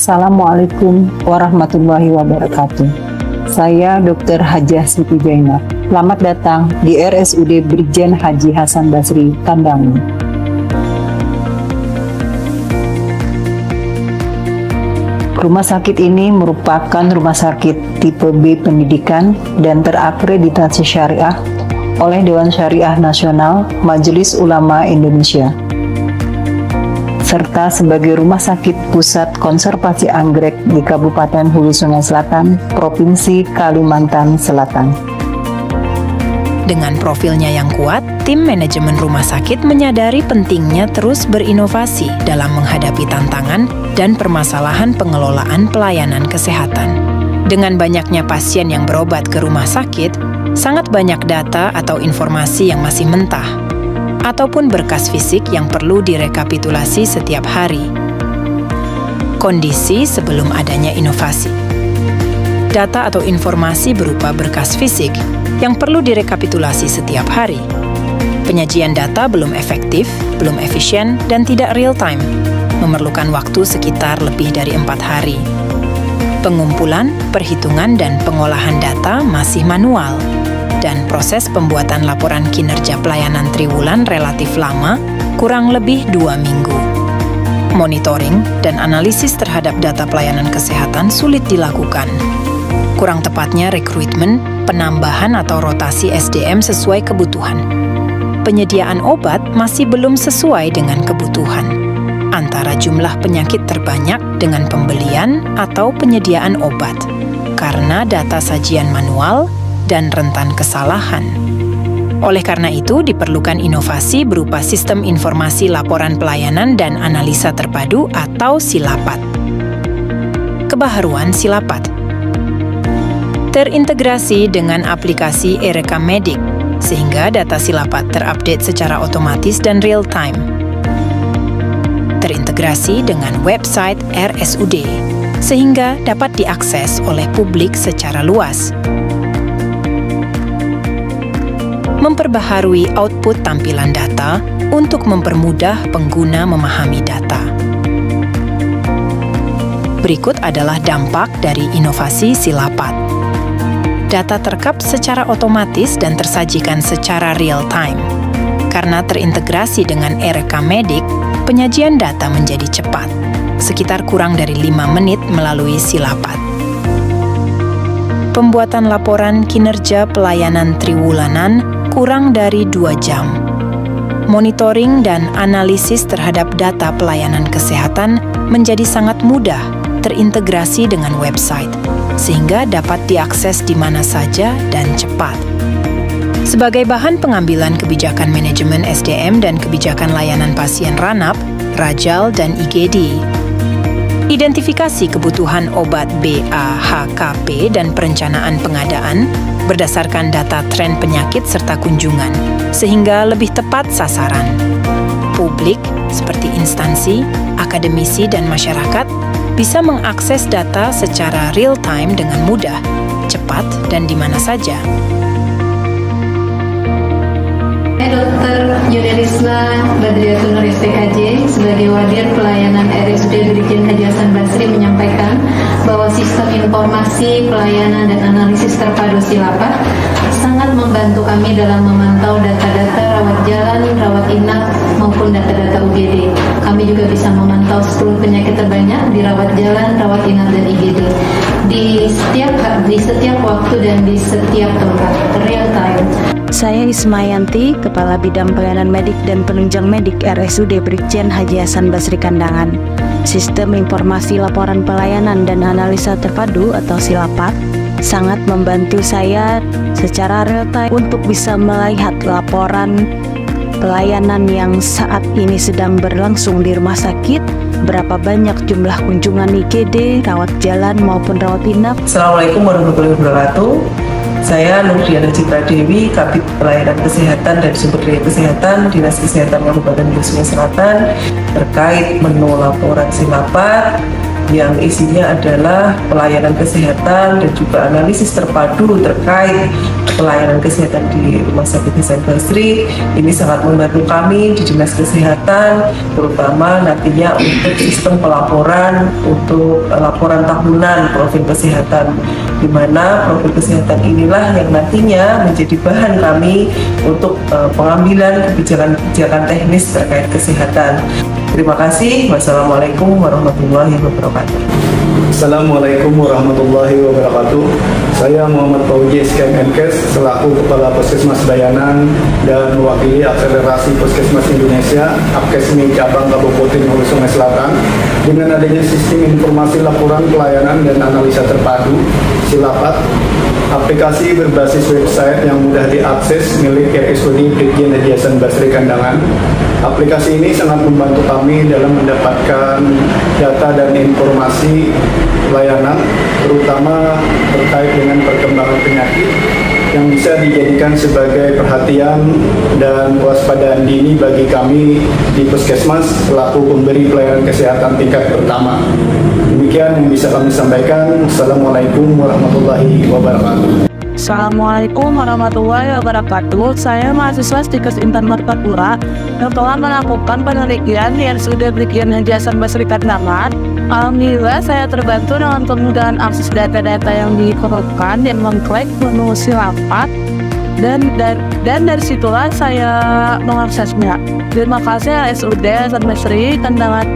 Assalamualaikum warahmatullahi wabarakatuh. Saya Dr. Hajah Siti Jainab. Selamat datang di RSUD Brigjen Haji Hasan Basri, Kandangan. Rumah sakit ini merupakan rumah sakit tipe B pendidikan dan terakreditasi syariah oleh Dewan Syariah Nasional Majelis Ulama Indonesia, serta sebagai rumah sakit pusat konservasi anggrek di Kabupaten Hulu Sungai Selatan, Provinsi Kalimantan Selatan. Dengan profilnya yang kuat, tim manajemen rumah sakit menyadari pentingnya terus berinovasi dalam menghadapi tantangan dan permasalahan pengelolaan pelayanan kesehatan. Dengan banyaknya pasien yang berobat ke rumah sakit, sangat banyak data atau informasi yang masih mentah, ataupun berkas fisik yang perlu direkapitulasi setiap hari. Kondisi sebelum adanya inovasi. Data atau informasi berupa berkas fisik yang perlu direkapitulasi setiap hari. Penyajian data belum efektif, belum efisien, dan tidak real-time, memerlukan waktu sekitar lebih dari 4 hari. Pengumpulan, perhitungan, dan pengolahan data masih manual, dan proses pembuatan laporan kinerja pelayanan triwulan relatif lama, kurang lebih 2 minggu. Monitoring dan analisis terhadap data pelayanan kesehatan sulit dilakukan. Kurang tepatnya rekrutmen, penambahan atau rotasi SDM sesuai kebutuhan. Penyediaan obat masih belum sesuai dengan kebutuhan. Antara jumlah penyakit terbanyak dengan pembelian atau penyediaan obat, karena data sajian manual dan rentan kesalahan. Oleh karena itu, diperlukan inovasi berupa Sistem Informasi Laporan Pelayanan dan Analisa Terpadu atau SILAPAT. Kebaharuan SILAPAT terintegrasi dengan aplikasi e-rekam medik, sehingga data SILAPAT terupdate secara otomatis dan real-time. Terintegrasi dengan website RSUD, sehingga dapat diakses oleh publik secara luas. Memperbaharui output tampilan data untuk mempermudah pengguna memahami data. Berikut adalah dampak dari inovasi SILAPAT. Data terekam secara otomatis dan tersajikan secara real-time. Karena terintegrasi dengan e-rekam medik, penyajian data menjadi cepat, sekitar kurang dari 5 menit melalui SILAPAT. Pembuatan laporan kinerja pelayanan triwulanan kurang dari 2 jam. Monitoring dan analisis terhadap data pelayanan kesehatan menjadi sangat mudah terintegrasi dengan website, sehingga dapat diakses di mana saja dan cepat. Sebagai bahan pengambilan kebijakan manajemen SDM dan kebijakan layanan pasien RANAP, RAJAL, dan IGD. Identifikasi kebutuhan obat BAHKP dan perencanaan pengadaan berdasarkan data tren penyakit serta kunjungan, sehingga lebih tepat sasaran. Publik, seperti instansi, akademisi, dan masyarakat, bisa mengakses data secara real-time dengan mudah, cepat, dan di mana saja. Dr. Yuderisma Badriatun Nur SPKJ sebagai Wadir Pelayanan RSUD Brigjen Haji Hasan Basri menyampaikan bahwa sistem informasi pelayanan dan analisis terpadu SILAPAT sangat membantu kami dalam memantau data-data rawat jalan, rawat inap, maupun data-data UGD. Kami juga bisa memantau seluruh penyakit terbanyak di rawat jalan, rawat inap, dan IGD di setiap waktu dan di setiap tempat, real time. Saya Ismayanti, Kepala Bidang Pelayanan Medik dan Penunjang Medik RSUD Brigjen Haji Hasan Basri Kandangan. Sistem Informasi Laporan Pelayanan dan Analisa Terpadu atau SILAPAT sangat membantu saya secara real-time untuk bisa melihat laporan pelayanan yang saat ini sedang berlangsung di rumah sakit, berapa banyak jumlah kunjungan IGD, rawat jalan maupun rawat inap. Assalamualaikum warahmatullahi wabarakatuh. Saya Nurdiana Citra Dewi, Kabid Pelayanan Kesehatan dan Sumber Daya Kesehatan Dinas Kesehatan Kabupaten Hulu Sungai Selatan terkait menu laporan SILAPAT. yang isinya adalah pelayanan kesehatan dan juga analisis terpadu terkait pelayanan kesehatan di Rumah Sakit Hasan Basri. Ini sangat membantu kami di Dinas Kesehatan, terutama nantinya untuk sistem pelaporan untuk laporan tahunan profil kesehatan, di mana profil kesehatan inilah yang nantinya menjadi bahan kami untuk pengambilan kebijakan-kebijakan teknis terkait kesehatan. Terima kasih. Wassalamualaikum warahmatullahi wabarakatuh. Assalamualaikum warahmatullahi wabarakatuh. Saya Muhammad Fauji SKMNkes selaku Kepala Puskesmas Bayanan dan mewakili akselerasi Puskesmas Indonesia Apkesmi Cabang Kabupaten Hulu Sungai Selatan. Dengan adanya sistem informasi laporan pelayanan dan analisa terpadu Silapat, aplikasi berbasis website yang mudah diakses milik RSUD Brigjen Haji Hasan Basri Kandangan. Aplikasi ini sangat membantu kami dalam mendapatkan data dan informasi layanan, terutama terkait dengan perkembangan penyakit yang bisa dijadikan sebagai perhatian dan waspadaan dini bagi kami di Puskesmas selaku pemberi pelayanan kesehatan tingkat pertama. Demikian yang bisa kami sampaikan. Assalamualaikum warahmatullahi wabarakatuh. Assalamualaikum warahmatullahi wabarakatuh. Saya mahasiswa Stikes Intan Martapura yang telah melakukan penelitian di RSUD Brigjen Haji Hasan Basri Kandangan. Alhamdulillah saya terbantu dengan kemudahan akses data-data yang diperlukan dan mengklik menu Silapat dan dari situlah saya mengaksesnya. Terima kasih RSUD Hasan Basri Kandangan.